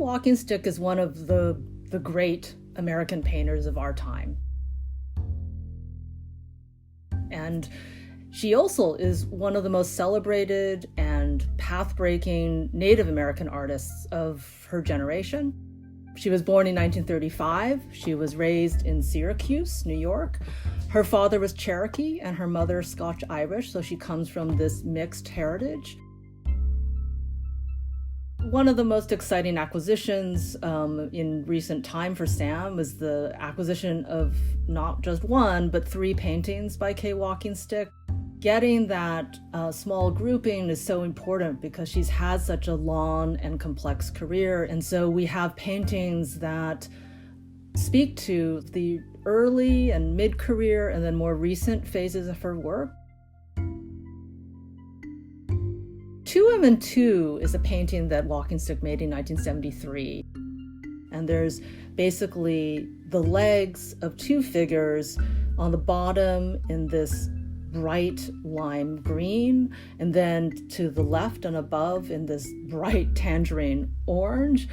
Walkingstick is one of the great American painters of our time. And she also is one of the most celebrated and path-breaking Native American artists of her generation. She was born in 1935. She was raised in Syracuse, New York. Her father was Cherokee and her mother Scotch-Irish, so she comes from this mixed heritage. One of the most exciting acquisitions in recent time for Sam was the acquisition of not just one, but 3 paintings by Kay Walkingstick. Getting that small grouping is so important because she's had such a long and complex career. And so we have paintings that speak to the early and mid-career and then more recent phases of her work. Two Women Two is a painting that Walkingstick made in 1973. And there's basically the legs of 2 figures on the bottom in this bright lime green, and then to the left and above in this bright tangerine orange,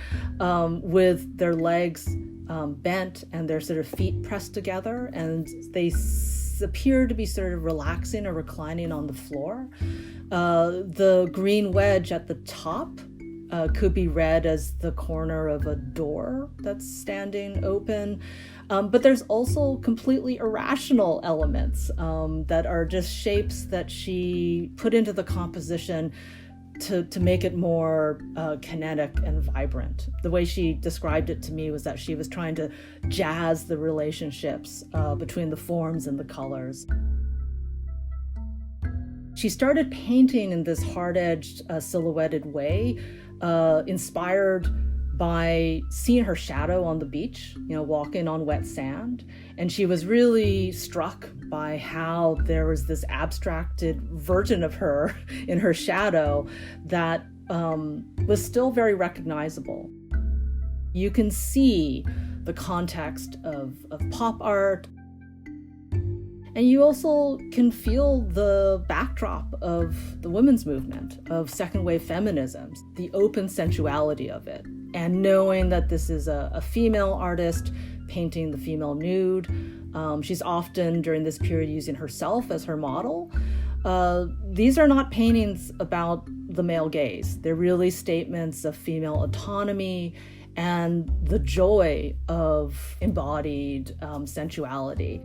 with their legs bent and their sort of feet pressed together, and they appear to be sort of relaxing or reclining on the floor. The green wedge at the top could be read as the corner of a door that's standing open. But there's also completely irrational elements that are just shapes that she put into the composition to make it more kinetic and vibrant. The way she described it to me was that she was trying to jazz the relationships between the forms and the colors. She started painting in this hard-edged, silhouetted way, inspired by seeing her shadow on the beach, walking on wet sand. And she was really struck by how there was this abstracted version of her in her shadow that was still very recognizable. You can see the context of pop art, and you also can feel the backdrop of the women's movement, of second wave feminism, the open sensuality of it. And knowing that this is a female artist painting the female nude, she's often during this period using herself as her model. These are not paintings about the male gaze. They're really statements of female autonomy and the joy of embodied sensuality.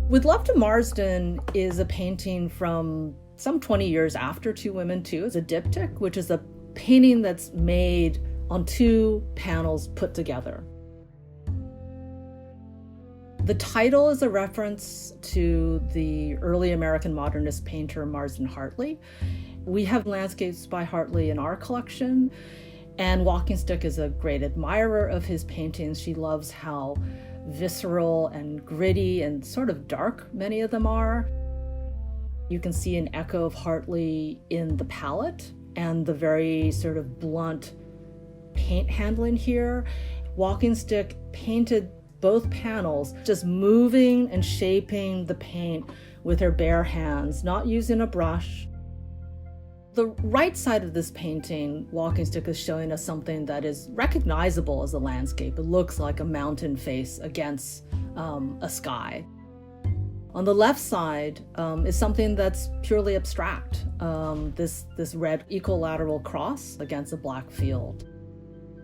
With Love to Marsden is a painting from some 20 years after Two Women Two. It's a diptych, which is a painting that's made on 2 panels put together. The title is a reference to the early American modernist painter Marsden Hartley. We have landscapes by Hartley in our collection, and Walkingstick is a great admirer of his paintings. She loves how visceral and gritty and sort of dark many of them are. You can see an echo of Hartley in the palette and the very sort of blunt paint handling here. Walkingstick painted both panels, just moving and shaping the paint with her bare hands, not using a brush. The right side of this painting, Walkingstick is showing us something that is recognizable as a landscape. It looks like a mountain face against a sky. On the left side is something that's purely abstract, this red equilateral cross against a black field.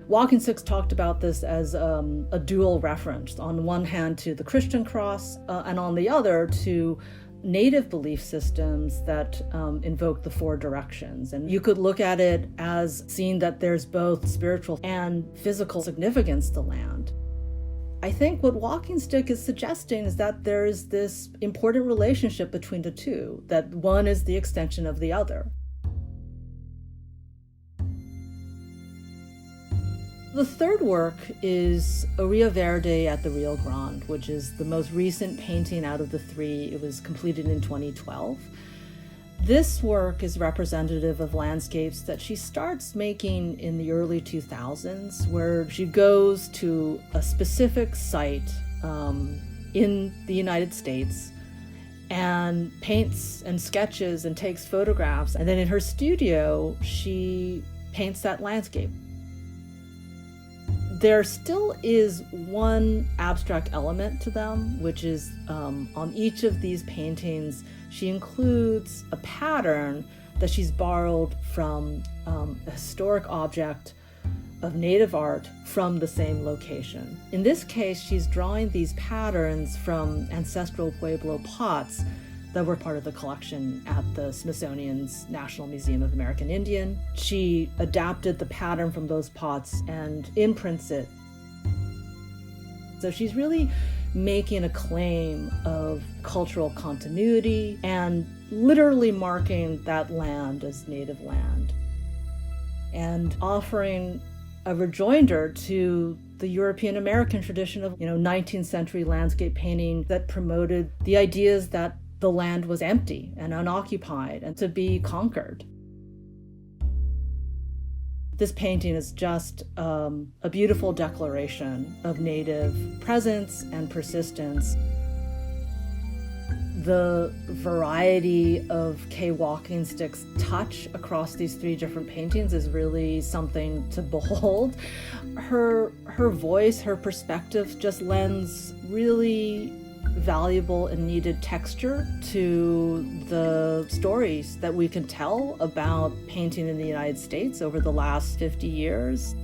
Walkingstick talked about this as a dual reference, on one hand to the Christian cross, and on the other to Native belief systems that invoke the 4 directions. And you could look at it as seeing that there's both spiritual and physical significance to land. I think what Walkingstick is suggesting is that there is this important relationship between the two, that one is the extension of the other. The third work is Oria Verde at the Rio Grande, which is the most recent painting out of the 3. It was completed in 2012. This work is representative of landscapes that she starts making in the early 2000s, where she goes to a specific site in the United States and paints and sketches and takes photographs. And then in her studio, she paints that landscape. There still is one abstract element to them, which is on each of these paintings, she includes a pattern that she's borrowed from a historic object of native art from the same location. In this case, she's drawing these patterns from ancestral Pueblo pots that were part of the collection at the Smithsonian's National Museum of American Indian. She adapted the pattern from those pots and imprints it. So she's really making a claim of cultural continuity and literally marking that land as native land and offering a rejoinder to the European American tradition of 19th century landscape painting that promoted the ideas that the land was empty and unoccupied and to be conquered. This painting is just a beautiful declaration of Native presence and persistence. The variety of Kay Walking Stick's touch across these three different paintings is really something to behold. Her voice, her perspective just lends really valuable and needed texture to the stories that we can tell about painting in the United States over the last 50 years.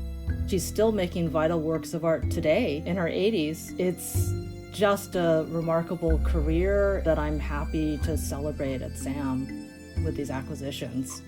She's still making vital works of art today in her 80s. It's just a remarkable career that I'm happy to celebrate at SAM with these acquisitions.